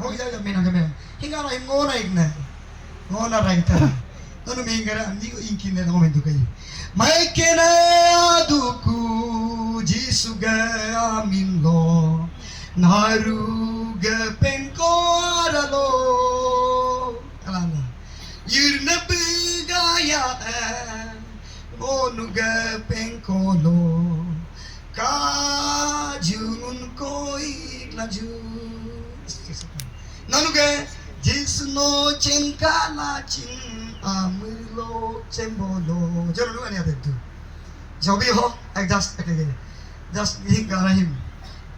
Mo ya mena kami. Hinga na ngona igna. Ngona raita. Nono mingara andi ko inkine na momento kayo. May kena aduku jisuga aminlo. Naruga penko aralo. Alana. Yurna bugaya. Onuga penkolo. Kajun koi laju. Nanuga jisno cengkala cing amilo cembolo. Jangan lupa ni ada itu. Jauh ho, just hingga rahim.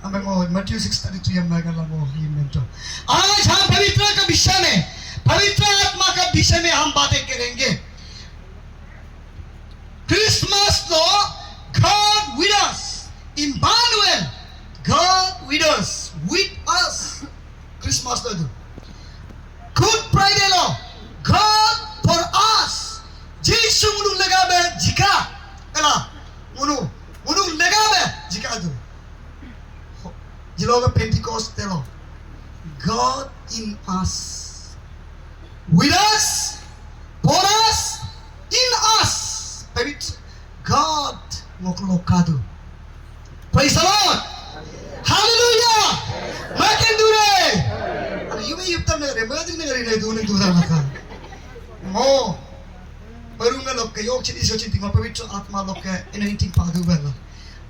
हमें वो मत्ती 6:32 हम ना करना वो ही मेंटो आज हम पवित्र का विषय में पवित्र आत्मा का विषय में हम बातें करेंगे Christmas low God with us Emmanuel God with us Christmas low Good Friday low God for us Jesus मुनु लगा बे जिका कला मुनु लगा बे जिका दो Jiloga Pentecost telo God in us with us for us in us Pavitra God moklokadu praise the Lord hallelujah makan dure ani yume yuptam negare madin negare ne dune dura maka mo barunga lokke yok chidi so chidi ma pavitra atma lokke anointing padu bela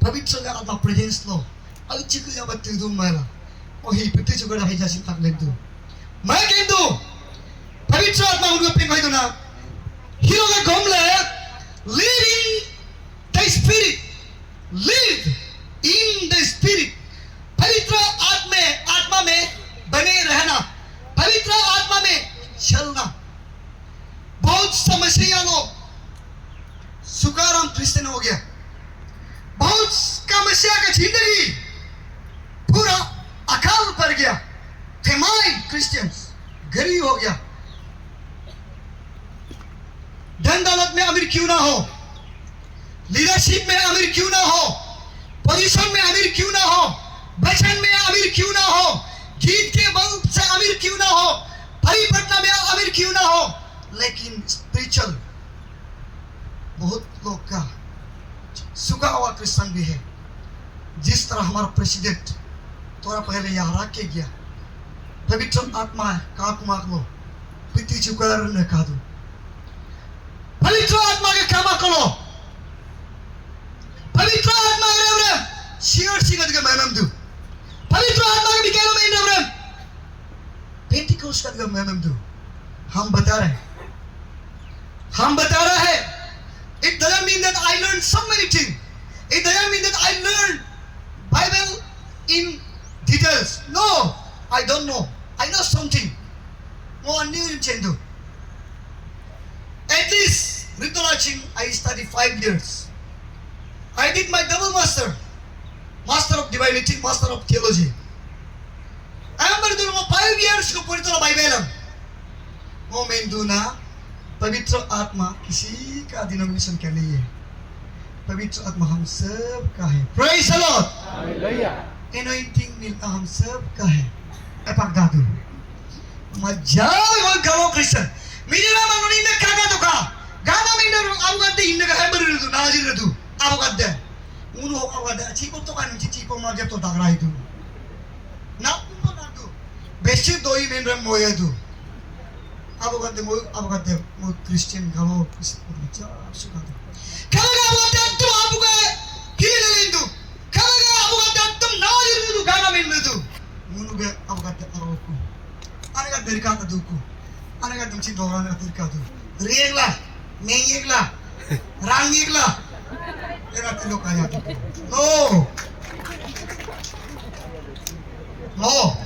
pavitra atma presence lo al chiku ya batu du mala oh hi pitu juga dah jasin tak lentu mai kendu pavitra atma unu pe kai dona hero ga gomle live in the spirit पवित्र आत्मा में बने रहना पवित्र आत्मा में चलना बहुत समस्या लो सुकाराम क्रिश्चियन हो गया बहुत समस्या का जिंदगी पूरा अकाल पड़ गया फेमाइन क्रिश्चियंस गरीब हो गया धन दौलत में अमीर क्यों ना हो लीडरशिप में अमीर क्यों ना हो पोजीशन में अमीर क्यों ना हो वचन में अमीर क्यों ना हो गीत के बल से अमीर क्यों ना हो परिपटना में अमीर क्यों ना हो लेकिन स्पिरिचुअल बहुत लोग का सुखा हुआ क्रिश्चियन भी है जिस तरह हमारा प्रेसिडेंट थोड़ा पहले यहाँ रख के गया पवित्र आत्मा है काकुमाक लो पिति चुकर ने कहा दो पवित्र आत्मा के कामा करो पवित्र आत्मा के रवरे शिवर सिंगत के मैनम दो पवित्र आत्मा के बिकेलो में रवरे पेंटिकोस्ट का मैनम दो हम बता रहे हैं it doesn't mean that I learned so many things it doesn't mean that I learned Bible in details no I don't know I know something more new in Chendu at least Ritolaching I studied 5 years I did my double master of divinity master of theology I am doing 5 years को पूरी तरह Bible वो मैं दूना पवित्र आत्मा किसी का डिनोमिनेशन के लिए पवित्र आत्मा हम सब का है praise the Lord hallelujah anointing मिलता हम सब का है एपाक दादू मजा वो गालो क्रिश्चियन मिजरा मनोनी ने कागा तो का गाना में इंदर आवगद्दे इंदर का हैबर रदू नाजिर रदू आवगद्दे उन हो आवगद्दे चीको तो का चीको मागे तो दागरा है दू ना उनको ना दू बेशी दोई में रंग मोये दू आवगद्दे मो क्रिश्चियन गालो क्रिश्चियन मजा सुका दू कलगा आवगद्दे तो आवगे हिले लेंदू कलगा आवगद्दे तुम नाजिर रदू गाना में रदू मुनुगे आवगद्दे अरोku Anaga derika duku, anaga dumci dorana derika du. Riegla, meyegla, rangegla. Era tilo kaya duku. No.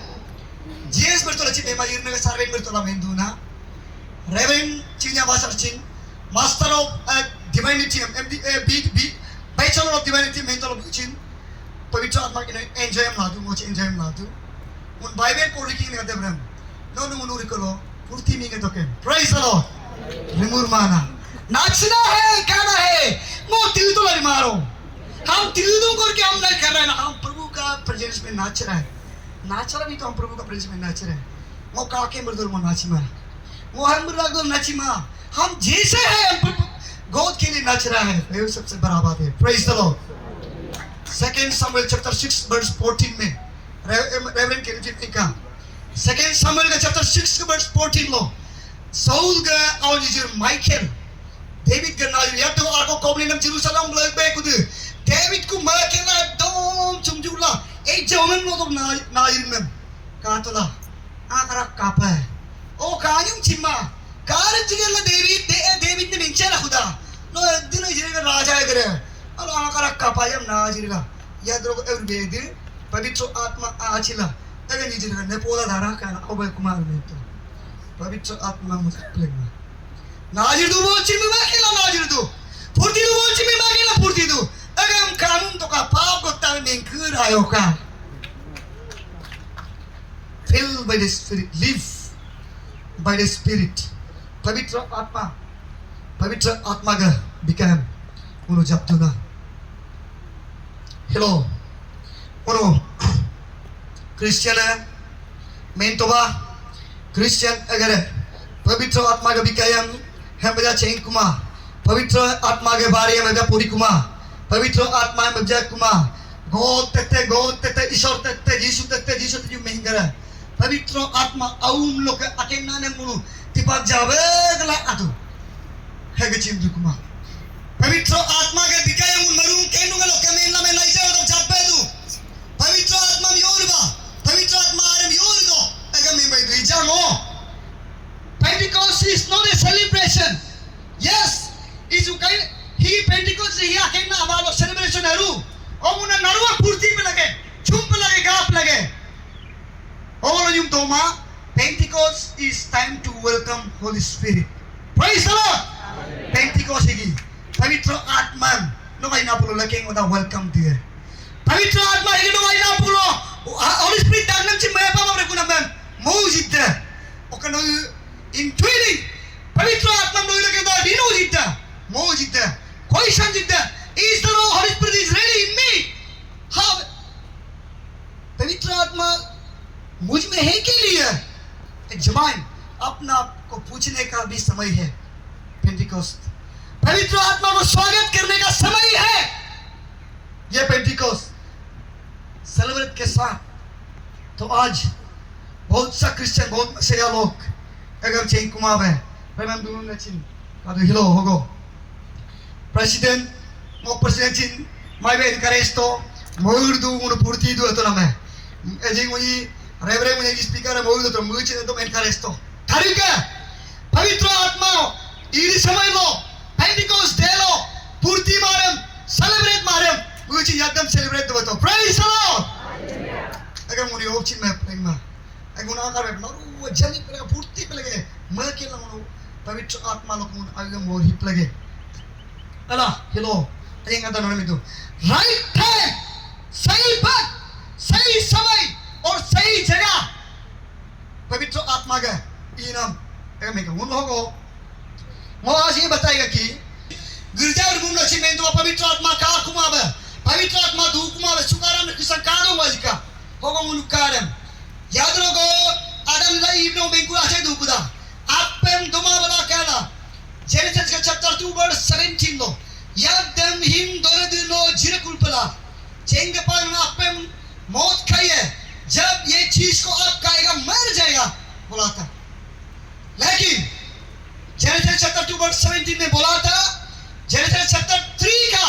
Jesus bertola ci mema yirne ka sarven bertola menduna. Reverend Chinya Basarchin, Master of Divinity, Bachelor of Divinity, Mental of Chin. Pavitra Atma enjoy madu, moch enjoy madu. Un Bible ko liking ne kadebram. No रिकलो पूर्ति नहीं के तो क्या praise the Lord रिमूर माना नाचना है गाना है वो तिल तो लग मारो हम तिलदों करके हम नहीं कर रहे हैं हम प्रभु का प्रेजेंस में नाच रहे हैं नाच रहा भी तो हम प्रभु का प्रेजेंस में नाच रहे हैं Mo kake berdul mo nachima. Mo हम बरदुल nachima. हम जैसे हैं हम God के लिए नाच रहा है. ये सबसे बड़ा बात है. Praise the Lord. 2 Samuel chapter 6 verse 14 में Reverend Kenneth ने कहा 2 Samuel का chapter 6 verse 14 लो Saul का और ये Michael David का नाज़ यार तो आको कौमने नम जेरूसलम लग बे कुछ David को मार के ना दम चुमचुला एक जवान लो तो नाज़ में कहाँ तो ला आकरा कापा है ओ कहानियों चिम्मा कार जिगर ला David ने मिंचे ना खुदा नो दिन जिगर राजा है करे अलो आकरा कापा जब नाज़ जिगर याद रखो एवरी डे पवित्र आत्मा आचिला अगर नीचे जिगर ने पोला धारा कहना ओबे कुमार में तो पवित्र आत्मा मुझे प्लेगा नाजिर बोल चिम्मी माकेला नाजिर दो फुर्ती दो बोल चिम्मी माकेला फुर्ती दो अगर हम कानून तो का पाप को तार में इंकर आयो का filled by the spirit live by the spirit पवित्र आत्मा का become उन्हों जब तो ना hello उन्हों क्रिश्चियन है मेन तो बा क्रिश्चियन अगर पवित्र आत्मा का become हम बजा चेंग कुमा पवित्र आत्मा के बारे में बजा पूरी कुमा पवित्र आत्मा में बजा कुमा God तत्ते ईश्वर तत्ते यीशु तत्ते जो महिंगरा पवित्र आत्मा आउम लोग अकेला ने मुनु तिपाक जावे गला आतु है के चिंतु कुमा पवित्र आत्मा के दिखाए मुन मरूं केनु गलो कमेला में लाइसे तो जापे दु पवित्र आत्मा योरबा पवित्र आत्मा आरम योरदो अगर मैं भाई जानो Pentecost is not a celebration. Yes, is okay. He Pentecost he akhirna हमारा celebration है रू. और उन्हें नरवा फुर्ती पे लगे, चुम्प लगे, गाप लगे. और यूं तो माँ Pentecost is time to welcome Holy Spirit. Praise the Lord. Pentecost है की पवित्र आत्मा नो भाई ना पुलो लगे उन्हें welcome दिए. पवित्र आत्मा है की नो भाई ना पुलो Holy Spirit दागनम ची मैं पापा बरे कुना मैं मौजिद है. ओके नो Intuiting, पवित्र आत्मा में लोग कहते हैं दिनों जीता, मोह जीता, कोई शन जीता, इस तरह Holy Spirit is really in me. हाँ, पवित्र आत्मा मुझ में है के लिए एक जमाइन अपना आप को पूछने का भी समय है. पेंटिकोस्ट पवित्र आत्मा को स्वागत करने का समय है. ये पेंटिकोस्ट सेलिब्रेट के साथ तो आज बहुत सा क्रिश्चियन बहुत मसीहा लोग अगर चेंग कुमार है प्रणाम दूर न चिन कादो हिलो होगो प्रेसिडेंट मो प्रेसिडेंट चिन may be encourage to more दू मुन पूर्ति दू तो ना मैं एजिंग मुई रेवरे मुई स्पीकर है मोर तो मुई चिन तो इनकरेज तो थारिका पवित्र आत्मा इरी समय लो पेंटिकोस्ट डे लो पूर्ति मारम सेलिब्रेट मारम मुई चिन एकदम सेलिब्रेट तो प्रेज द लॉर्ड अगर मुनी ओ चिन मैं प्रेमा अगुना कर नरु जनी पे पूर्ति पे लगे मैं के लमनो पवित्र आत्मा लोग आगे मोर ही लगे अला हेलो अरे का नरु में तो राइट टाइम सही बात सही समय और सही जगह पवित्र आत्मा का इनाम में उन लोगों वो आज ये बताएगा कि गिरजा और मुन्ना ची में तो पवित्र आत्मा का कुमार पवित्र आत्मा धू कुमार सुकाराम ने किसान कारो वालिका होगा मुनुकारम याद रखो आदम ला इब्नो बेंकुला से दुकुदा आपन दुमा वाला कहला जेनेसिस का चैप्टर 2 वर्स 17 लो यादम हिम दोरे दिनो जिरकुलपला चेंगे पर आपन मौत खाई है जब ये चीज को आप खाएगा मर जाएगा बोला था लेकिन जेनेसिस चैप्टर 2 वर्स 17 में बोला था जेनेसिस चैप्टर 3 का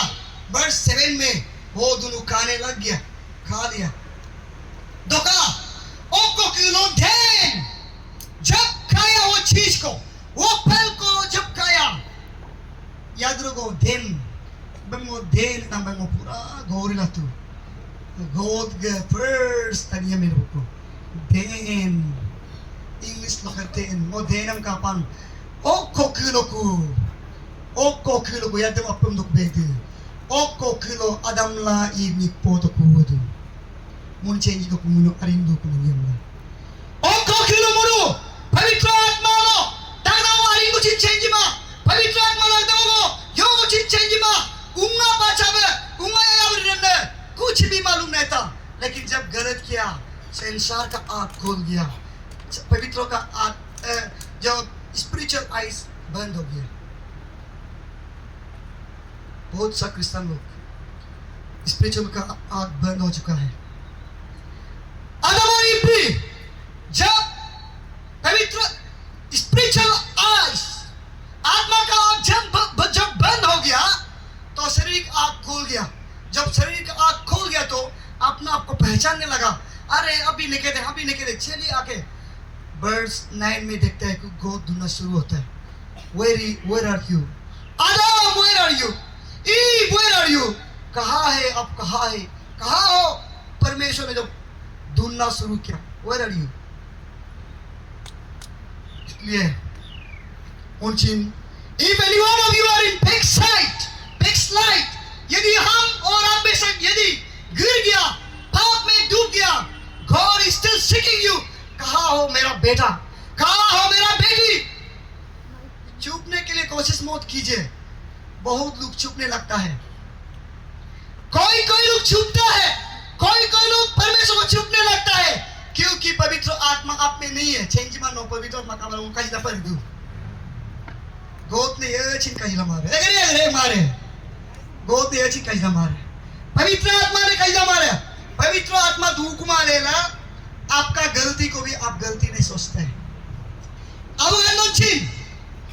वर्स 7 में वो दोनों खाने लग गया खा लिया धोखा ओको किलो धेन जब खाया वो चीज को वो फल को जब खाया याद रखो धेन बंगो धेन ना बंगो पूरा गोरिला तू गोद के फर्स्ट तनिया मेरे को धेन इंग्लिश में करते हैं वो धेन हम कापान ओको किलो याद हम अपन दुख बेटे ओको किलो आदम ला इवनी पोतो कुवदू मुन चेंज को मुनो अरिंदो को नियमला ओ को किलो मुनो पवित्र आत्मा लो ताना वो अरिंदो चीज चेंज मा पवित्र आत्मा लो दो यो चीज चेंज मा उंगा बाचावे उंगा यावर रहने कुछ भी मालूम नहीं था लेकिन जब गलत किया संसार का आँख खोल गया पवित्रों का जो स्पिरिचुअल आइज बंद हो गया। बहुत सा क्रिश्चियन लोग स्पिरिचुअल का आग बंद हो चुका है। आदम और ईव भी जब पवित्र स्पिरिचुअल आइज, आत्मा का आग जब बंद हो गया तो शरीर का आग खुल गया। जब शरीर का आग खुल गया तो अपना आपको पहचानने लगा, अरे अभी निकले अभी निकले, चलिए आके वर्स 9 में देखते हैं कि गोद धुना शुरू होता है। Where are you? Adam, where are you? Eve, where are you? कहाँ है अब, कहाँ है, कहाँ हो? परमेश्वर ने जब ढूंढना शुरू किया, Where are you? इसलिए उनचिन, If any one of you are in backslide, यदि हम और आप में से यदि गिर गया, पाप में डूब गया, God is still seeking you. कहाँ हो मेरा बेटा, कहाँ हो मेरा बेटी? छुपने के लिए कोशिश मत कीजिए। बहुत लोग छुपने लगता है, कोई लोग छुपता है, कोई लोग परमेश्वर को छुपने लगता है, क्योंकि पवित्र आत्मा आप में नहीं है। चेंज मानो पवित्र आत्मा का उनका ही दफर दू गोद ने ये चिन का मारे, अरे मारे गोद ने ये चिन का मारे, पवित्र आत्मा ने कहीं मारे। पवित्र आत्मा धूक मारेला आपका गलती को भी आप गलती नहीं सोचते हैं। अब चिन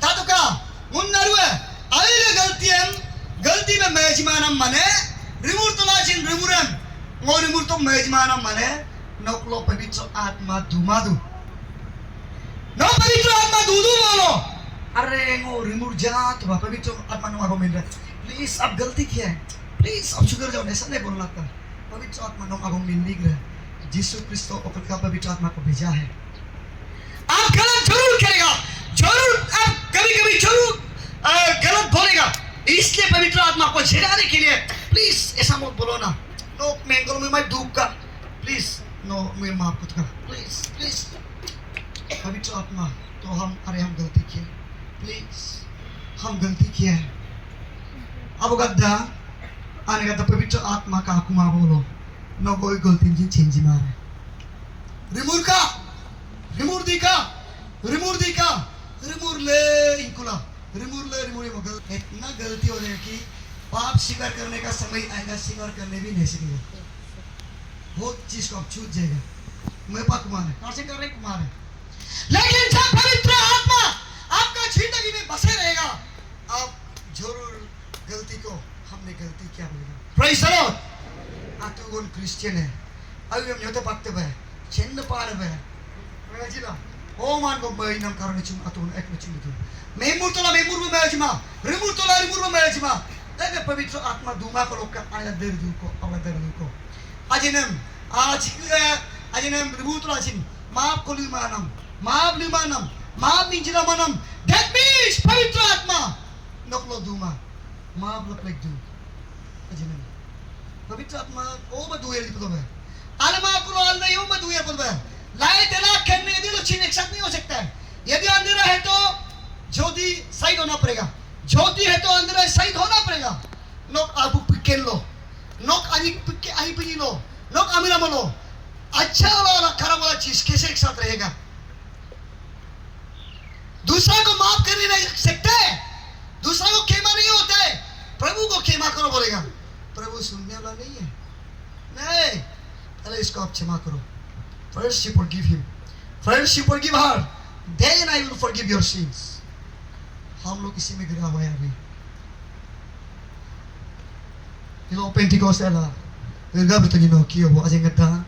तातो का मुन्नरु है अरे गलती में मेजमानम मने रिमूर तो लाजिन रिमूरम ngो रिमूर तो मेजमानम मने नोकलो पवित्र आत्मा धुमादु नो पवित्र आत्मा दूधू बोलो, अरे ngो रिमूर जात बा पवित्र आत्मा नो आगो मिल रहा है, प्लीज आप गलती किया है, प्लीज आप शुक्र जाओ, ऐसा नहीं बोलना था। पवित्र आत्मा नो आगो मिल रहा है, यीशु क्रिस्तो अपने पवित्र आत्मा को भेजा है। आप गलत जरूर करेगा, जरूर आप कभी जरूर गलत बोलेगा, इसलिए पवित्र आत्मा को झेलाने के लिए प्लीज ऐसा मत बोलो ना। नो मैं में मैं डूब का, प्लीज नो मैं माफ कर, प्लीज पवित्र आत्मा तो हम गलती किए, प्लीज हम गलती किए हैं। अब गद्दा आने गद्दा पवित्र आत्मा का कुमा बोलो नो कोई गलती जी चेंज मारे रिमूर ले इनकुला रिमूर इतना गलती हो जाएगी कि पाप स्वीकार करने का समय आएगा, स्वीकार करने भी नहीं सीखेगा। बहुत चीज को आप छूट जाएगा। मेरे पास कुमार है, कौन से कर रहे कुमार है, लेकिन जब पवित्र आत्मा आपका जिंदगी में बसे रहेगा, आप जरूर गलती को हमने गलती क्या बोलेगा। Praise the Lord. आप तो क्रिश्चियन है, अभी हम योते पाते बे चेंद पार बे मेजिला ओ मान को बे नाम कारण चुम अतुन एक में चुम तुम मेमूर में मेजिमा रिमूर में मेजिमा लेकिन पवित्र आत्मा दूमा को लोग का आया दर दू को अजिनम रिमूर तो अजिन माप को लिमानम माप निंजना मनम, that means पवित्र आत्मा नकलो दूमा माप लपलेक दू अजिनम पवित्र आत्मा ओ बदू ये लिपतो बे आलमा को लो आलना यो बदू ये लिपतो बे लाए तेला करने यदि लो चीन एक साथ नहीं हो सकता है। यदि अंधेरा है तो ज्योति साइड होना पड़ेगा, ज्योति है तो अंधेरा साइड होना पड़ेगा। नोक आबू पिकेन लो, नोक आई पिनी लो, नोक अमीरा मलो, अच्छा वाला खराब वाला चीज कैसे एक साथ रहेगा? दूसरा को माफ करने नहीं सकते, दूसरा को खेमा नहीं होता है, प्रभु को खेमा करो बोलेगा। प्रभु सुनने वाला नहीं है, नहीं, पहले इसको आप क्षमा करो। First you forgive him, first you forgive her, then I will forgive your sins. हम लोग इसी में गिरा हुआ है अभी। ये लोग पेंटिकोस्टल है, इनका भी तो नहीं नो किया वो अजेंगे था,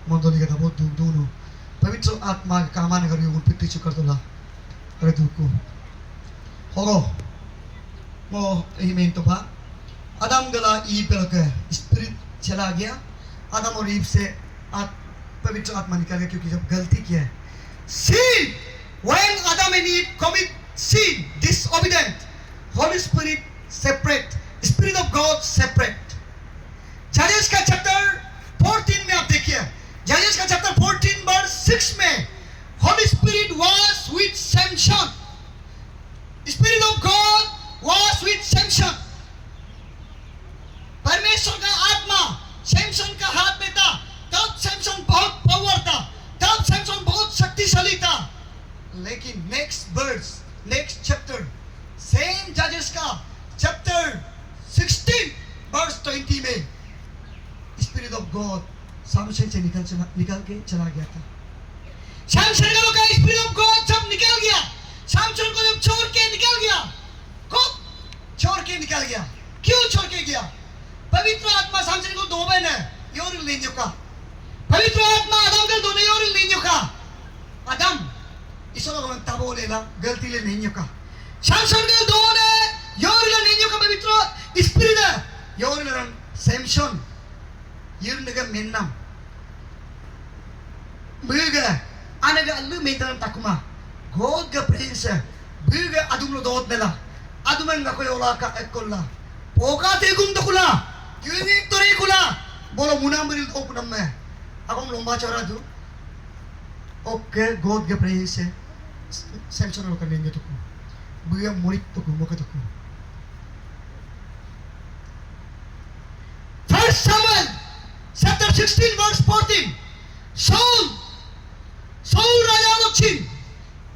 मंडली का था बहुत दूनो। पवित्र आत्मा का कामान करियो उन पिट्टी चुकर तो ला, अरे दूको। होगो, वो यही में तो बा, आदम गला ईव पे लगे, स्पिरिट चला गया, आदम और ईव से पवित्र आत्मा निकल गया क्योंकि जब गलती किया है। Sin, when Adam and Eve commit sin, disobedient, Holy Spirit separate, Spirit of God separate. Judges का चैप्टर 14 में आप देखिए, Judges का चैप्टर 14 वर्स 6 में Holy Spirit was with Samson. Spirit of God was with Samson. परमेश्वर का आत्मा सैमसन का हाथ में था, तब सैमसन बहुत पावर था, तब सैमसन बहुत लेकिन next verse, next chapter, same जजेस का चैप्टर 16 वर्स 20 में स्पिरिट ऑफ गॉड सामसन से निकल के चला गया था। सामसन का स्पिरिट ऑफ गॉड जब निकल गया, सामसन को जब छोड़ के निकल गया, कब छोड़ के निकल गया, क्यों छोड़ के गया? पवित्र आत्मा सामसन को दो बहन है, योर लेन्यो का पवित्र आत्मा आदम का दोनों योर लेन्यो का आदम इसो लोग तबो लेला गलती ले लेन्यो का सामसन का दोनों योर लेन्यो का पवित्र स्पिरिट है योर लेरन Samson yurnaga mennam buga anaga allu meitaram takuma godga prince buga adumlo dodnela adumenga koyola ka ekolla poka tegum dokula yuni tori kula bolo munamril opunamme agom lomba choradu okke godga prince samson ro kanenge toku buga morit toku mokatoku First Samuel chapter 16 verse 14 Saul raja lokchin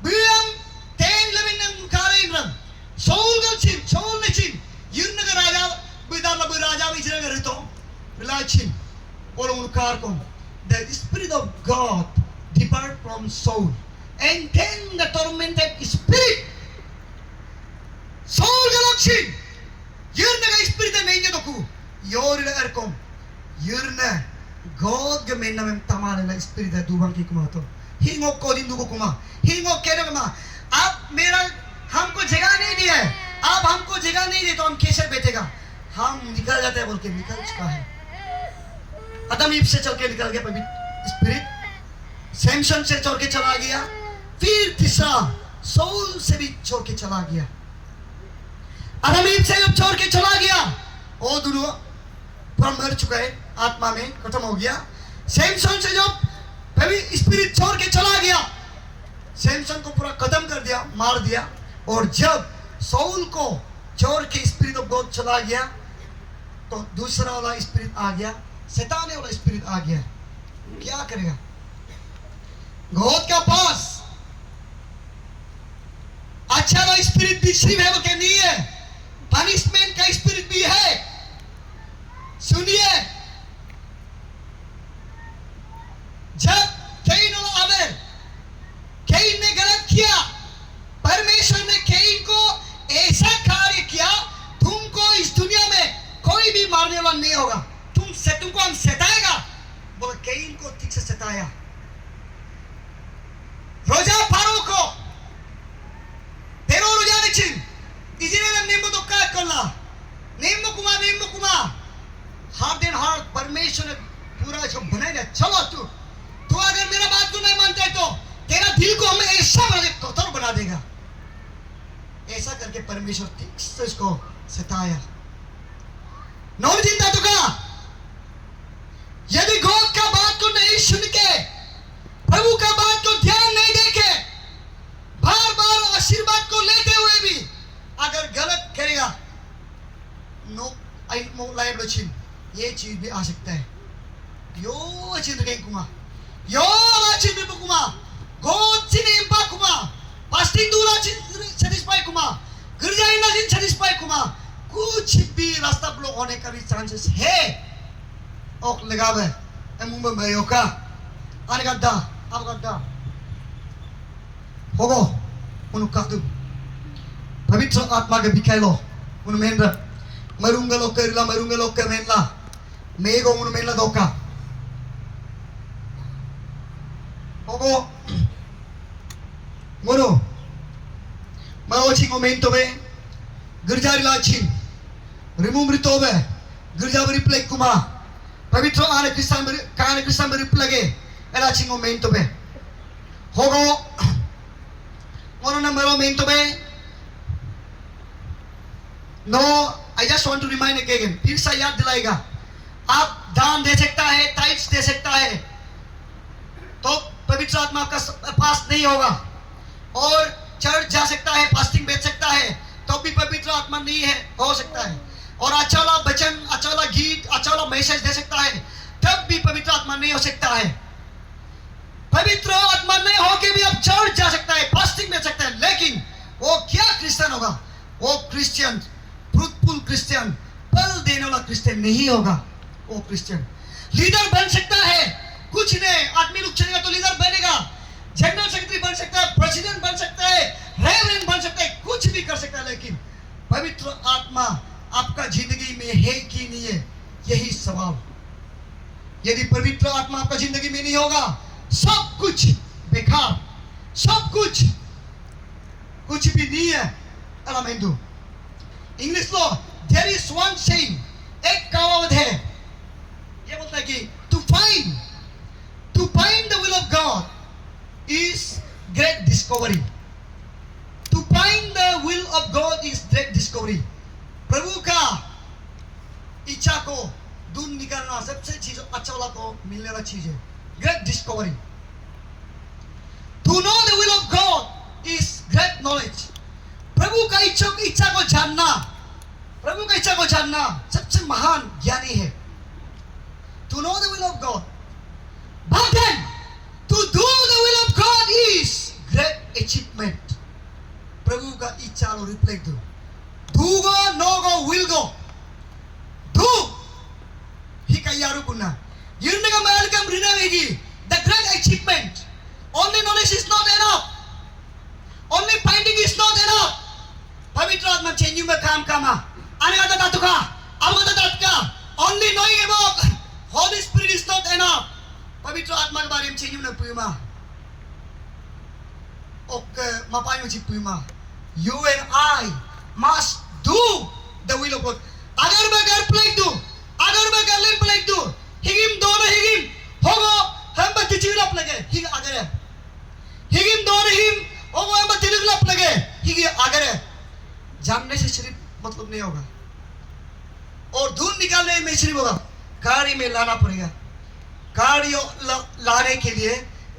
biang ten lebin ng karaimran Saul galchin Saul nechin yun naga raja bidar labu raja wijra garito relachin olong kar kon the spirit of God depart from Saul and then the tormented spirit Saul galchin yun naga spirit na inyo doku yorila erkom yurna God gemenna mem tamane la spirit है दुबंग की कुमा तो हिंगो को दिन दुगो कुमा हिंगो कहने कुमा आप मेरा हमको जगह नहीं दिया है आप हमको जगह नहीं दे तो हम कैसे बैठेगा हम निकल जाते हैं बोल के निकल चुका है आदम ईव से चल के निकल गया पवित्र स्पिरिट सैमसन से छोड़ के चला गया फिर तीसरा सौल से भी छोड़ के चला गया आदम ईव से जब छोड़ के चला गया वो दोनों मर चुका है आत्मा में खत्म हो गया सैमसन से जब पवित्र स्पिरिट छोड़ के चला गया सैमसन को पूरा खत्म कर दिया मार दिया और जब सौल को छोड़ के स्पिरिट ऑफ गॉड चला गया तो दूसरा वाला स्पिरिट आ गया शैतान वाला स्पिरिट आ गया क्या करेगा गॉड का पास अच्छा वाला स्पिरिट भी सिर्फ है वो क्या नहीं है पनिशमेंट का स्पिरिट भी है सुनिए जब कैन और आबेल कैन ने गलत किया परमेश्वर ने कैन को ऐसा कार्य किया तुमको इस दुनिया में कोई भी मारने वाला नहीं होगा तुमको हम सताएगा बोला कैन को ठीक से सताया रोजा फारो को तेरो रोजा निचिन इजराइल नेमो तो क्या करला नेमो कुमा हार्ट एंड हार्ट परमेश्वर ने पूरा जो बनाया चलो तू अगर मेरा बात को नहीं मानता है तो तेरा दिल को हमें ऐसा कठोर बना देगा ऐसा करके परमेश्वर ठीक से इसको सताया नौ चिंता तो का यदि गॉड का बात को नहीं सुन के प्रभु का बात को ध्यान नहीं देके बार बार आशीर्वाद को लेते हुए भी अगर गलत करेगा नो आई मो लाइव लोचिन ये चीज भी आ सकता है यो चिंता के कुमा यो चिंता पे कुमा God चिने इम्पा कुमा फास्टिंग दूला चिन satisfy कुमा गिरजा इन्ना चिन satisfy कुमा कुछ भी रास्ता ब्लॉक होने का भी चांसेस है ओक लगावे एमुंबे मयोका आने गद्दा अब गद्दा होगो उनुकादु पवित्र आत्मा के बिकायलो उनुमेंद्र मरुंगलो के मेनला मेगो उनुमेंला दोका होगो मोनो माओचिंग momento be गिरजा रिलाचिन रिमूव रितोबे गिरजा रिप्ले कुमा पवित्र आने क्रिस्तान रिप्लेगे एलाचिंग momento be होगो मोनो number momento be no I just want to remind again फिर से याद दिलाएगा आप दान दे सकता है टाइप्स दे सकता है तो पवित्र आत्मा का पास नहीं होगा और चर्च जा सकता है फास्टिंग बेच सकता है तो भी पवित्र आत्मा नहीं है हो सकता है और अच्छा वाला वचन अच्छा वाला गीत अच्छा वाला मैसेज दे सकता है तब भी पवित्र आत्मा नहीं हो सकता है पवित्र आत्मा नहीं होके भी आप चर्च जा सकता है क्रिश्चियन नहीं होगा वो क्रिश्चियन। लीडर बन सकता है, कुछ नहीं, आदमी लोग चलेगा तो लीडर बनेगा, जनरल सेक्रेटरी बन सकता है, प्रेसिडेंट बन सकता है, रेवरेंड बन सकता है, कुछ भी कर सकता है, लेकिन पवित्र आत्मा आपका जिंदगी में है कि नहीं है, यही सवाल। यदि पवित्र आत्मा आपका जिंदगी में नहीं होगा, सब कुछ बेकार, सब कुछ भी नहीं है। एलामेंटू इंग्लिश लो देयर इज वन सेइंग, एक कहावत है, ये बोलता है कि to find the will of God is great discovery. To find the will of God is great discovery. प्रभु का इच्छा को ढूंढ निकालना सबसे चीज अच्छा वाला को मिलने वाला चीज है, great discovery. To know the will of God is great knowledge. प्रभु का इच्छा को जानना, प्रभु का इच्छा को जानना सबसे महान ज्ञानी है। To know the will of God, but then to do the will of God is great achievement. प्रभु का इच्छा लो रिफ्लेक्ट दो, dugo nogo will go do hikayaru kunna yirnaga malkam rinavegi the great achievement. Only knowledge is not enough, only finding is not enough. पवित्र आत्मा change में काम कमा आने का तातु का आवाज़ तातु का only knowing about Holy Spirit is not enough. पवित्र आत्मा के बारे में change में पुमा ओके मापायों जी पुमा you and I must do the will of God. अगर मैं घर प्लेग दूं, अगर मैं घर लें प्लेग दूं, हिगिम दोनों हिगिम होगो हम बच्चे चिवला प्लेगे हिग अगर है, हिगिम दोनों हिगिम होगो हम बच्चे चिवला प्लेगे हिग अगर है। जानने से सिर्फ मतलब नहीं होगा, और ढूंढ निकालने में सिर्फ होगा, गाड़ी में लाना पड़ेगा। गाड़ी लाने के लिए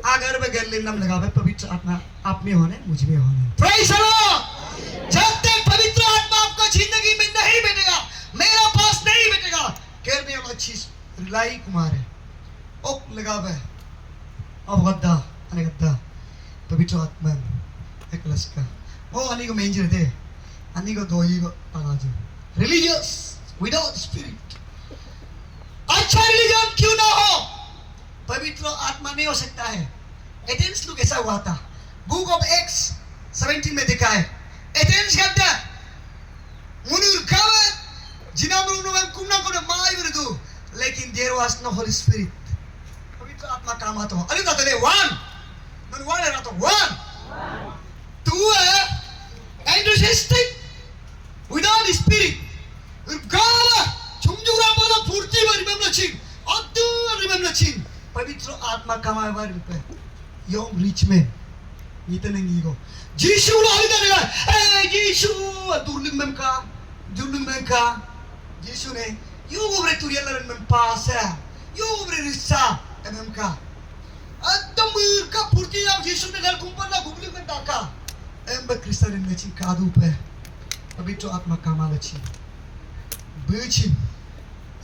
अगर मैं घर लेना लगा है, पवित्र आत्मा आप में होने मुझ में होने। Praise the Lord. जब तक पवित्र आत्मा आपका जिंदगी में नहीं बैठेगा, मेरा पास नहीं बैठेगा, कहने वाला चीज रिलाई कुमार है ओक लगा है अब गद्दा अने गद्दा पवित्र आत्मा एक लस्का वो अनी को मेंजर दे अनी को दो ही को आवाज़ रिलीजियस विदाउट स्पिरिट। अच्छा रिलीजन क्यों ना हो, पवित्र आत्मा नहीं हो सकता है। एथेंस लोग ऐसा हुआ था, बुक ऑफ एक्ट्स 17 में देखा है। एथेंस कहता है मुनुर कावत जिनामुनु में कुमना को माय बरदू, लेकिन there was no Holy Spirit. पवित्र आत्मा काम आता है। अरे तो ले वन मन वन है तो वन टू है एंथुसियास्टिक विदाउट स्पिरिट गाला चुमजुरा बोला फुर्ती में रिमेम्बर चिन अद्दू रिमेम्बर चिन। पवित्र आत्मा कमाए बार पे योम रिच में इतने नहीं को जीशु लाली देगा ए जीशु दुर्लिंग में का जीशु ने यो गोबरे तुरियालरन में पास है यो गोबरे रिसा एमएम का अद्दम का फुर्ती आप जीशु ने घर कुंपल ना गुबली में डाका एम क्रिस्टियन में ची कादू पे पवित्र आत्मा कमाल ची बेची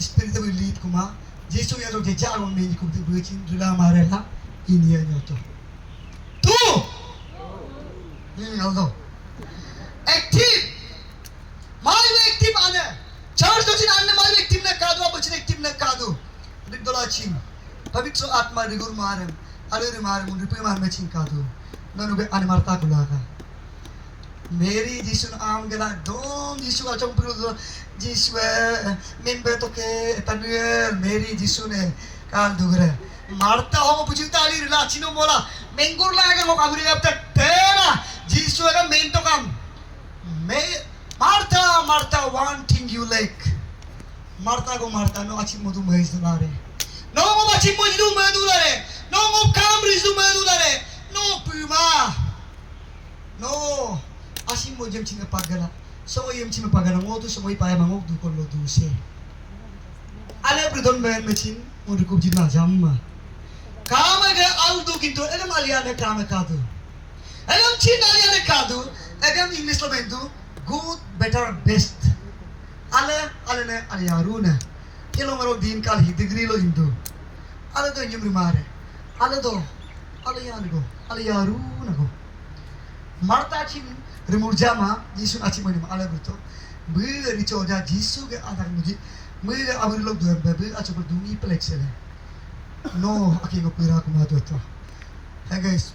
स्पिरिट में लीड कुमा जीशु या तो जेजारो में कुछ बेची रिला मारेला इन ये तो although active माल में एक्टिव आने चार तो चिन्ह आने माल में एक्टिव ने कादू आप बच्चे एक्टिव ने कादू रिक्तोला चिन्ह पवित्र आत्मा रिगुर मारे अरे मारे मुझे पे मार में चिन्ह कादू ननु बे आने मारता को लागा मेरी जीशु आम गला दोन जीशु का चंपू दो जीशु मेंबर तो के तनुएल मेरी जीशु ने काल दुगरे मारता हो पुचिता आली रिला चिनो बोला मेंगुर लागे को काबुरी अब तक तेरा जीसु का मेन तो काम मैं मारता one thing you like मारता को मारता नो अच्छी मधु महेश दुलारे नो वो अच्छी मधु महेश दुलारे नो वो काम रिजु महेश दुलारे नो पुमा नो अच्छी मधु चिन्ह पागला सो ये चिन्ह पागला वो तो समय पाए मांगो दु को लो दु से आले प्रदन में चिन्ह उन रुक जितना जाम्मा काम है आलदू किंतु एगम आलिया ने काम कादू एगम चीन आलिया ने कादू एगम इंग्लिश लो बेंदू गुड बेटर बेस्ट आले ने आलियारू ने केलो मरो दिन काल ही डिग्री लो इंदू आले तो इंजम रिमारे आले तो आलियारू ना को मारता चिन रिमुर्जा मा जीसु आची मनी आले बुतो बेरी चोजा जीसु के आधार मुझे Mui abur log dua baby aja berdungi pelek sele. No, aki ngopira kumado to. Hey guys.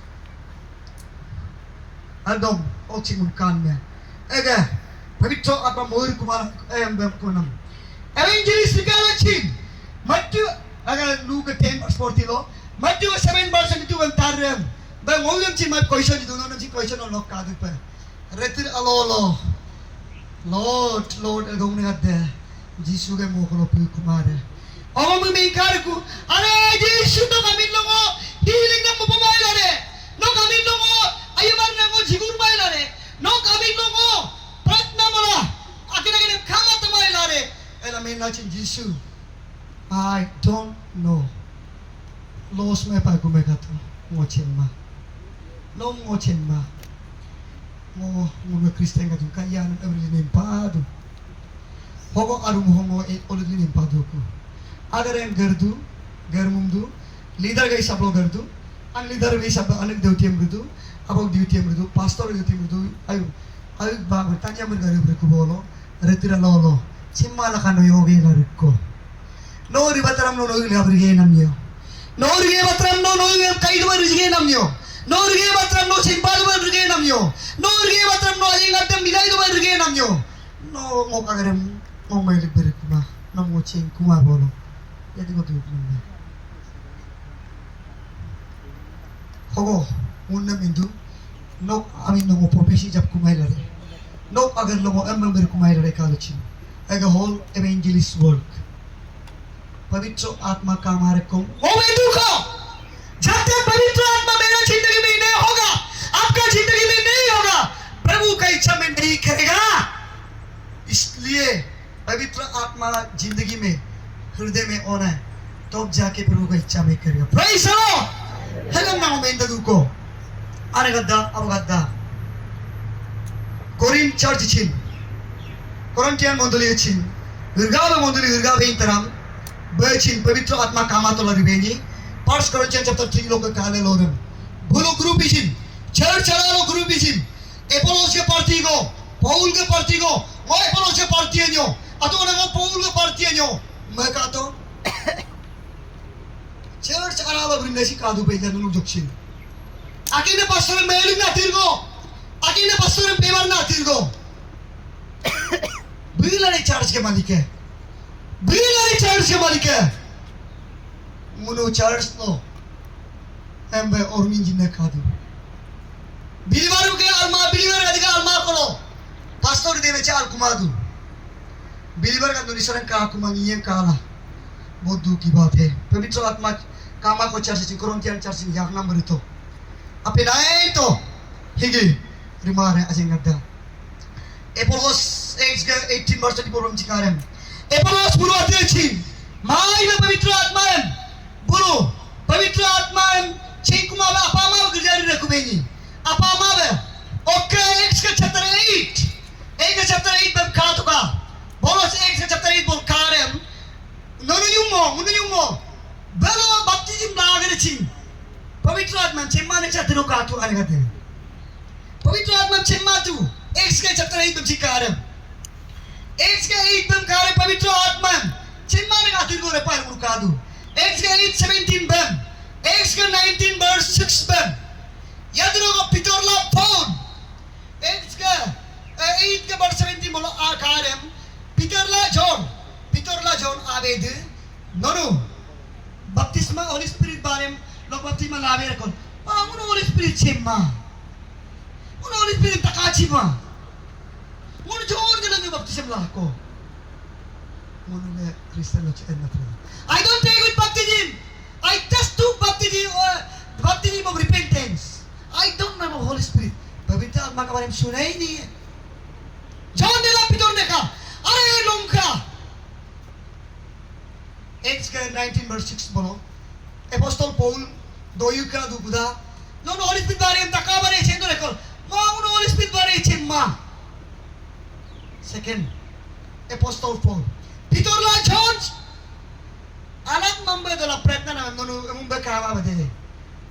Adam, oching kan me. Ega, pavitro apa moir kumar bem kunam. Evangelist galachin. Matthew aga Luke 10:40 Matthew 7% itu bentar. Bang ngomong cing mat question itu nono cing question no kadu pe. Retir alo. Lord elgong ne adde. Jisu ke mo kono pu kumare. Om mi kar ku are Jisu to kami longo healing na mo pamailare. No kami longo ayamar na mo jigur mailare. No kami longo pratna mola. Akina kene khama tamailare. Ela me na chin Jisu. I don't know. Los me pa ku me kato. Mo chenma. No mo chenma. Mo Kristen ka tu kaya na every nempado. Hogo arum hongo e oludi nempado ku. Agar yang germumdu, leader gay sablo gerdu, an leader gay sablo anak deutiem gerdu, abang deutiem gerdu, pastor deutiem gerdu, ayo ba bertanya mereka berku bolo, retira lolo, cimala kano yogi larikko. No ribatram no yogi labrige namyo. No rige batram no yogi kaidu barige namyo. No rige batram no cimpal barige namyo. No rige batram no aling atam milai do barige namyo. No ngok agarem ngok mai berku ma, no ngocing kuma bolo. Jadi kau tuh mana? Hogo, unam itu, nok amin nongo profesi jab kumai lare, nok agar longo emang berkumai lare kalau cing, aga whole evangelist work. पवित्र आत्मा का हमारे को होवे दुखो जब तक पवित्र आत्मा मेरा जिंदगी में नहीं होगा आपका जिंदगी में नहीं होगा प्रभु का इच्छा में नहीं करेगा इसलिए पवित्र आत्मा जिंदगी में हृदय में होना है तब जाके प्रभु का इच्छा में करेगा प्रेज द लॉर्ड हेलो ना में दुखो अरे गद्दा अब गद्दा कोरिन चर्च छिन कोरिन्थियन मंडली छिन गरगाव मंडली गरगाव इंतराम Bercin pavitra atma kama to lari benyi. First Corinthians chapter 3 लोग कहने लोरम. भूलो ग्रुप इचिन, चर्च चला लो ग्रुप इचिन. एपोलोस के पार्टी को, पौल के पार्टी को, वो एपोलोस के पार्टी है न्यो. अतो ना वो पौल के पार्टी है न्यो. मैं कहता हूँ. चर्च चला लो ब्रिंदेशी कादू पे जब लोग जोक्सिन. आखिर ने पास्टर में मेलिंग ना तीर को, आखिर ने पास्टर में पेवर ना तीर को. बिल्कुल चर्च के मालिक है. Bila church ke balik ke, munu church no, embe ormin jinne kadu. Bilibaru ke alma bilibar adika alma kolo, pastor de becha alkumadu. Bilibar का दुनिया का आकुमांगी ये काला, बहुत दुख की बात है. पवित्र आत्मा कामा को चर्च कोरिन्थियन चर्च यहाँ नंबर तो, अपने नाये तो हिगी रिमार है अजेंगड्डा. एपोलोस 18 वर्ष की पूर्व चिकारम. एपोलोस बुरो अध्यक्षिन, माई में पवित्र आत्माएं, बुरो पवित्र आत्माएं, चिंकुमा में अपामा गुजारी रखुबेनी, अपामा में, ओके एक्स के चैप्टर 8, एक के चैप्टर 8 में कहा तो का, बोलोस एक के चैप्टर 8 बोल कहा रहे हम, मुनुयुमो, बेलो बत्तीजिम लागे चिं, पवित्र आत्मा चिम्मा ने चैप्टर का तो आने का थे, पवित्र आत्मा चिम्मा तू, एक्स के चैप्टर 8 में चिका रहे हम. X के 8 बम कारे पवित्र आत्मा चिन्मा ने कातिल को रेपायर मुकादू X के 8 17 बम X के 19 verse 6 बम यादरों को पितोरला फोन X के 8 के verse 17 बोलो आकारम पितोरला जॉन आवेद नोनो बपतिस्मा होली स्पिरिट बारे में लोग बपतिस्मा लावे रखो उन होली स्पिरिट चिम्मा उन होली स्पिरिट तकाचिमा मुन जोर के लंगे बपतिस्म लाको मुन में क्रिस्टियन लोग चेन्नत रहे. I don't take with baptism. I just do baptism of repentance. I don't know Holy Spirit. पवित्र आत्मा के बारे में सुना ही नहीं है. जॉन ने ला पितोर ने कहा अरे लोंका. Acts के 19 verse 6 बोलो. Apostle Paul दो युक्का दो बुधा. नो Holy Spirit बारे में तका बारे चेंदो रेकोल. माँ उन Holy Spirit बारे चेम्मा. Second, Apostle Paul. Pitorla Church. Anak mambe dola pretna na nono mumbe kawa bade.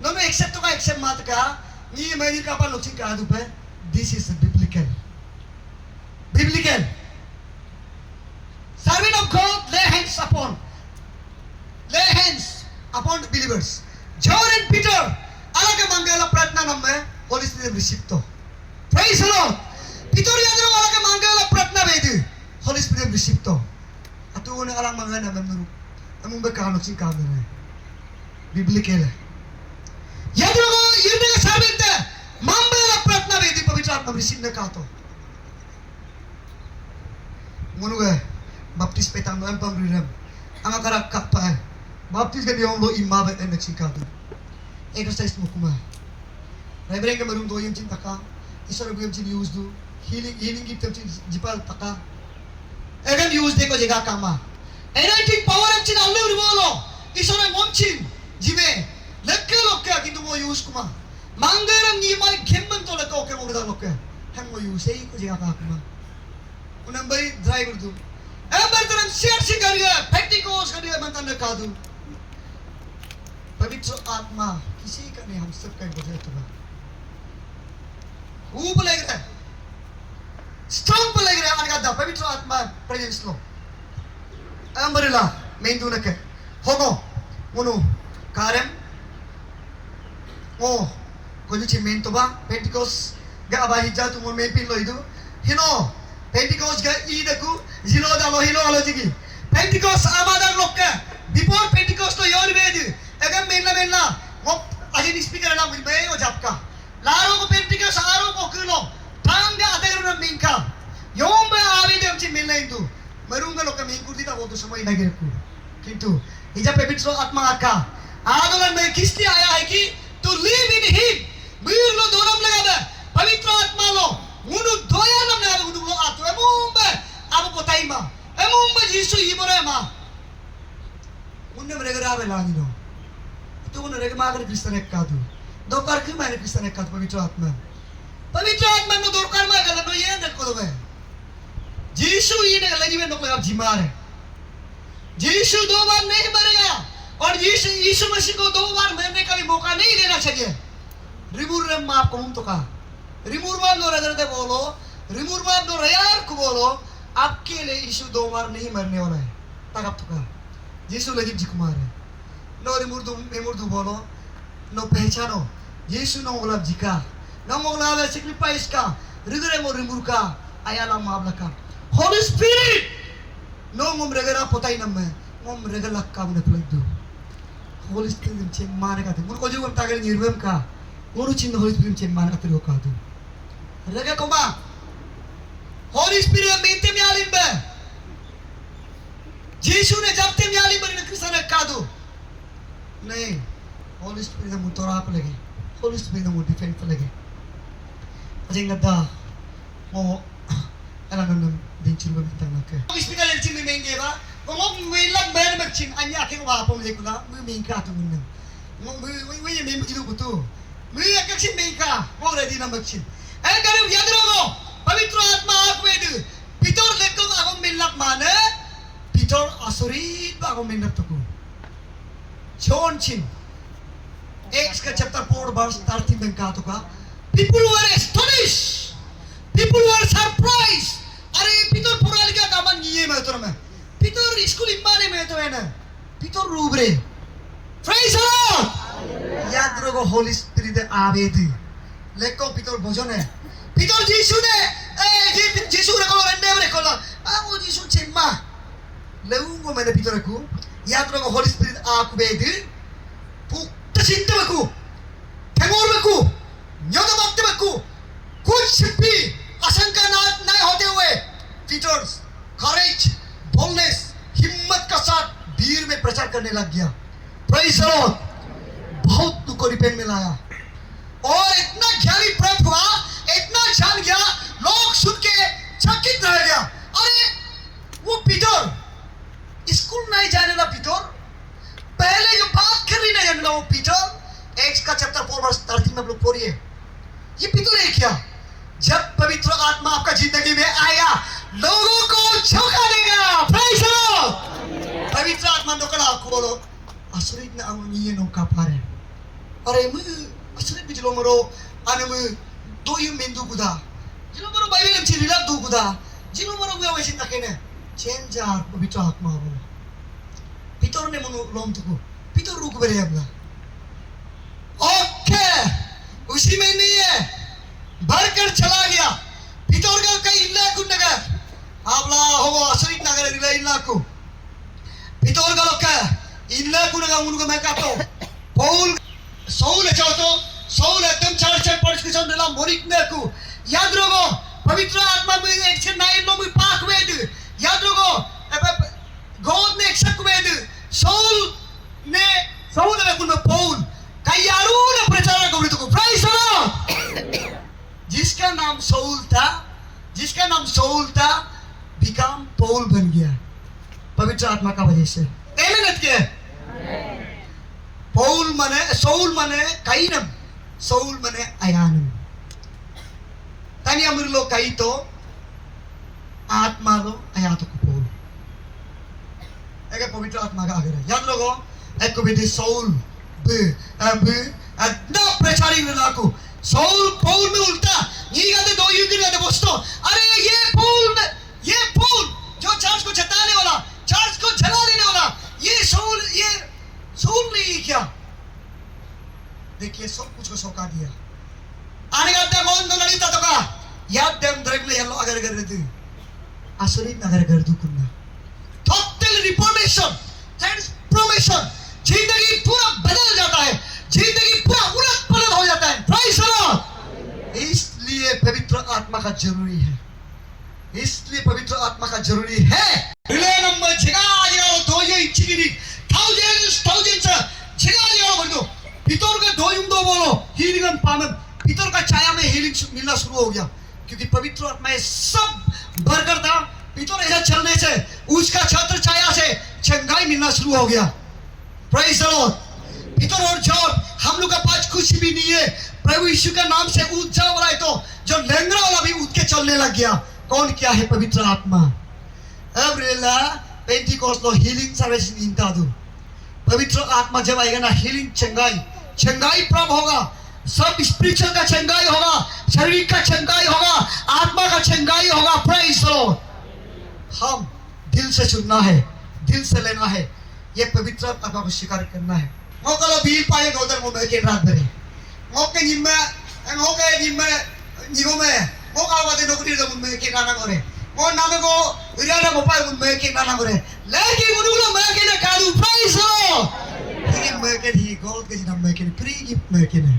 Nono accept to ka accept mat ka. Ni America pa loksin ka adu pe. This is biblical. Biblical. Servant of God, lay believers. John and Peter, alaga manggala pratna namme Holy Spirit receive to. Praise the Lord. Peter yadro alaga manggala pratna bedu Holy Spirit receive to. Atu una alang mangana memnuru. Amung bekano sing kamera. Biblical. Yadro yirne ka sabinte manggala pratna bedu pavitra atma receive na kato. Munuga baptis petang no empang rirem. Ang akarak kakpa. Baptis kan yung lo imabet ang nagsikado. Exercise mo kuma. Reverend ka marunong doon yung cinta ka. Isa na yung cin use do. Healing gift yung cin jipal taka. Egan use de ko jega kama. Energetic power yung cin alne uribolo. Isa na yung cin jibe. Lekka kintu mo use kuma. Manggaram ni mai gemman to lekka oke mo udah lokka. Hang mo use ei ko jega ka kuma. Unang bay driver do. Ember terang share sing kariya. Pentecost kariya mantan lekado. पवित्र आत्मा किसी का नहीं, हम सब का वजह तो खूब लग रहा है, स्ट्रांग पर लग रहा है अनगा दा पवित्र आत्मा प्रेजेंस लो अंबरेला मेन दून के होगो मुनु कारम ओ कोजुची मेन तो बा पेंटिकोस गा अबा हिजा तु मेन पिन लो इदु हिनो पेंटिकोस गा ईदकु जिलो दा लो हिलो आलो जिगी पेंटिकोस आमादा लोक्का बिफोर पेंटिकोस तो योर वेद अगर मेला वो अजी स्पीकर ना मुझे वो जापका लारो को पेंटिका सारो को किलो टांग आते करो ना मिंका यों में आवे दे हमची मेला इंदु मरूंगा लोग का मिंकुर दिता वो तो समय लगे रखू किंतु इजा पे बिट्रो आत्मा आका आदोलन में किसने आया है कि to live in him Mir लो दोनों लगा दे पवित्र आत्मा लो मुनु दोया नम ने मुनु लो आत्मा एमुंबे आप पोताई मा एमुंबे यीशु इबरे मा मुन्ने मरेगा रावे लानी लो तो उन्हें रेगमागर क्रिस्टन एक कादू दो कार क्यों मैंने क्रिस्टन एक कादू पवित्र आत्मा में दो कार में गलत नहीं है देखो तो मैं यीशु ये ने लगी में नौकरी आप जिमार है यीशु 2 बार नहीं मरेगा और यीशु मसीह को 2 बार मरने का भी मौका नहीं देना चाहिए रिमूव रेम माप को तो का रिमूव माप दो रजरते बोलो रिमूव माप दो रयार को बोलो आपके लिए यीशु 2 बार नहीं मरने वाला है तक आप तो का यीशु लगी जिकुमार है no remurdu bolo no pehchano yesu no golab jika no mogla sacrifice ka rigre mo rimurka ayala mablaka Holy Spirit no ngom regara potai namme ngom regala ka mune plagdu Holy Spirit che mane ka mun ko jugam tagal nirvem ka moru chin Holy Spirit che mane ka tero ka du rega koma Holy Spirit mente me alimbe yesu ne japte me alimbe ne kristana ka du नहीं Holy Spirit ना मुतोरा आप लगे Holy Spirit ना मुझे defend पर लगे अजय नद्दा वो ऐला नन्नम दिनचुल में तंग के Holy Spirit का लंचिन में मेंगे बा वो मेला मेर में चिन अन्य आके वो आप मुझे कुला मुझे मेंगा तो मुन्ने मुझे ये मेंग जिलो कुतु मुझे एक चिन मेंगा वो रेडी ना मचिन ऐ करे याद रखो पवित्र आत्मा आप में दे पीटर लेको आगो मेला माने पीटर असुरीत आगो मेला तो को John Chin, Acts chapter 4 verse 13 में कहा तो का people were astonished, people were surprised. अरे पीटर पूरा लिखा कामन ये मैं तो ना पीटर स्कूल इम्माने में तो है ना पीटर रूबरे praise the Lord याद रखो Holy Spirit आवेदी लेको पीटर भजन है पीटर यीशु ने यीशु रखो रंडे में रखो ला वो यीशु चिम्मा लेऊंगो मैंने पीटर रखूं याद रखो Holy Spirit आकु बेदी पुक्त चिंता बकु ठेंगोर बकु न्योदा बकते बकु कुछ भी आशंका ना होते हुए टीचर्स करेज बोलनेस हिम्मत का साथ भीड़ में प्रचार करने लग गया प्रेज़ द लॉर्ड बहुत दुख को रिपेंट में लाया और इतना ज्ञानी प्राप्त हुआ इतना जान गया लोग सुन के चकित रह गया अरे वो पीटर स्कूल नहीं जाने ना पीटर पहले जो बात कर रही नहीं जाने वो पीटर एक्स का चैप्टर 4 वर्स 13 में आप लोग पढ़िए ये पीटर है क्या जब पवित्र आत्मा आपका जिंदगी में आया लोगों को झोंका देगा प्रेज़ द लॉर्ड पवित्र आत्मा नोकला आपको बोलो असुरित ना ये नोका पारे अरे मैं असुरित बिजलो मरो आने मैं दो यू मेंदु गुदा जिलो मरो बाइबल में चिल्ला दो गुदा जिलो मरो gue वैसे तकेने चेंजार पवित्र आत्मा बोलो पीटर ने मनु लोम तुको पीटर रुक बेरे हमला उसी में नहीं है, भरकर चला गया. Pitorgal ka illa kun nagar. Habla hobo asrit nagar ila illa ku. Pitorgal ka illa kun nagar uनको मैं कहता हूँ. Paul Saul है तो Saul एकदम चर्चा पढ़ के चल रहा मोरिक ने को. याद रखो पवित्र आत्मा में एक से नाइन नो में पाक वेद. याद रखो God ने एक शक वेद. Saul ने कुन में Paul. कयारू ने प्रचार करो तो Praise the Lord. जिसका नाम सऊल था बिकम पौल बन गया पवित्र आत्मा का वजह से. आमेन के सऊल माने काइनम, सऊल माने अयानम. तनी अमर लो कई तो आत्मा लो अयातो को पौल एक पवित्र आत्मा का आगे याद रखो. एक को भी सऊल ना प्रचारी लाको सऊल पौल में उल्टा ये कहते दो युग कहते दोस्तों. अरे ये पौल जो चर्च को जताने वाला, चर्च को जला देने वाला, ये सऊल नहीं क्या. देखिए सब कुछ को सौंपा दिया. आने का कौन तो नहीं था तो का याद देम direct ले यालो अगर कर देते असली नगर कर दू कुन्ना. Total reformation, transformation. जिंदगी पूरा बदल जाता है, जिंदगी पूरा उलट-पलट हो जाता है. Praise the Lord. इसलिए पवित्र आत्मा का जरूरी है, इसलिए पवित्र आत्मा का जरूरी है. रिले नंबर जगह दो ये चिगिरी thousands जगह बोलो पितर का दो बोलो हीलिंग पामन. पितर का छाया में हीलिंग मिलना शुरू हो गया क्योंकि पवित्र आत्मा ये सब भरकर था. पितर ऐसा चलने से उसका छत्र छाया से चंगाई मिलना शुरू हो गया. Praise the Lord. पितर और जॉन हम लोग का पास कुछ भी नहीं है. प्रभु यीशु का नाम से उठ जाओ वाला है तो जो लंगड़ा वाला भी उठ के चलने लग गया. कौन क्या है पवित्र आत्मा. अब रेला पेंटिकोस्ट लो हीलिंग सर्विस इंता दो. पवित्र आत्मा जब आएगा ना हीलिंग चंगाई प्राप्त होगा. सब स्पिरिचुअल का चंगाई होगा, शरीर का चंगाई होगा, आत्मा का चंगाई होगा. Praise the Lord. हम दिल से सुनना है, दिल से लेना है, ये पवित्र आत्मा को स्वीकार करना है. वो कलो बील पाए गोदर मो में के रात भरे मोके निम्मे निगो में मो कावते नौकरी दे मुन में के नाना करे मो नामे को विराना मोपाय मुन में के नाना करे लेकिन मुनुलो में के ना कादू. Prize the Lord. लेकिन में के ही गोद के नाम में के फ्री गिफ्ट में के ने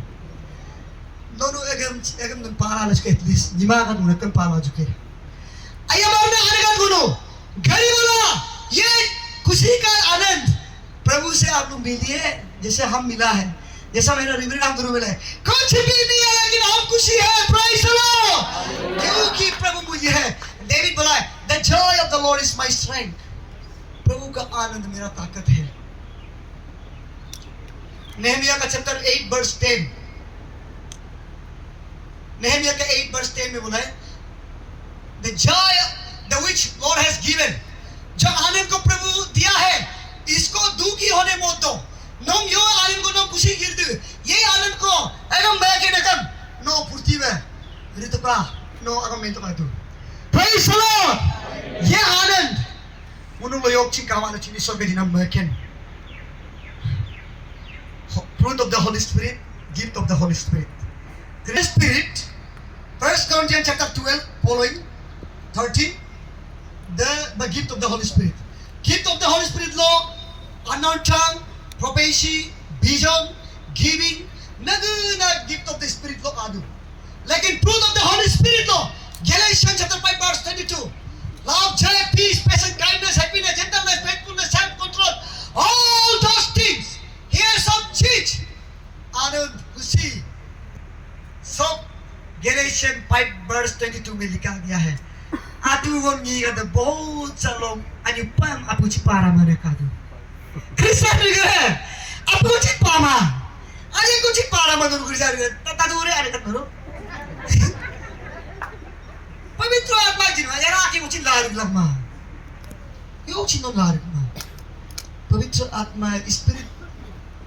दोनों एकदम तुम पारा लचके एटलीस्ट दिमाग में तुम पारा चुके. आया मारने आने का गुनो घरी बोला ये खुशी का आनंद प्रभु से आप लोग मिलिए जैसे हम मिला है, जैसा मेरा रिवरेंड हम दोनों मिला है. कुछ भी नहीं है लेकिन हम खुशी है. Praise the Lord. क्योंकि प्रभु मुझे है. डेविड बोला है the joy of the Lord is my strength. प्रभु का आनंद मेरा ताकत है. नेहमिया का चैप्टर 8 वर्स 10 नेहमिया का 8 वर्स 10 में बोला है the Joy the which God has given. जो आनंद को प्रभु दिया है इसको दुखी होने मत दो. नोम यो आनंद को नो खुशी गिरदु ये आनंद को एकदम मैं के नकम नो फुर्ती में रितपा नो अगम में तो का दु. Praise the Lord. ये आनंद मुनु योग ची कावाला ची निसो बेदिना मकेन. Fruit of the Holy Spirit, gift of the Holy Spirit. The Spirit, 1 Corinthians chapter 12 following 13, the gift of the Holy Spirit. Gift of the Holy Spirit lo unknown tongue, prophecy, vision, giving, naguna gift of the Spirit lo adu. Lekin fruit of the Holy Spirit lo Galatians chapter 5 verse 22. Love, joy, peace, patience, kindness, happiness, gentleness, faithfulness, self-control. All those things. Here some चीज आनंद खुशी सब गैलेशियन 5 verse 22 में लिखा गया है. आतु वंगी का बहुत सालों अनुपम अपुची पारा माने कादू. क्रिस्टियन लिखे अपुची पामा अरे कुछ पारा मधुर गुरिजा रे तादूरे अरे करो पवित्र आत्मा जिन यार आके मुझे लार लम्मा यो चिनो लार पवित्र आत्मा spirit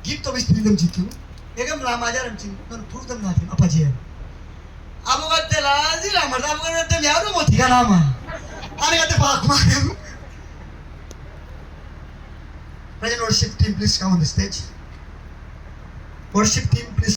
gift of spirit dam jitu egam lama jaram chin non furudam na apa je abu gatte lazi la marda abu gatte yaru mo thika lama ane gatte pak ma present worship team please come on the stage. Worship team please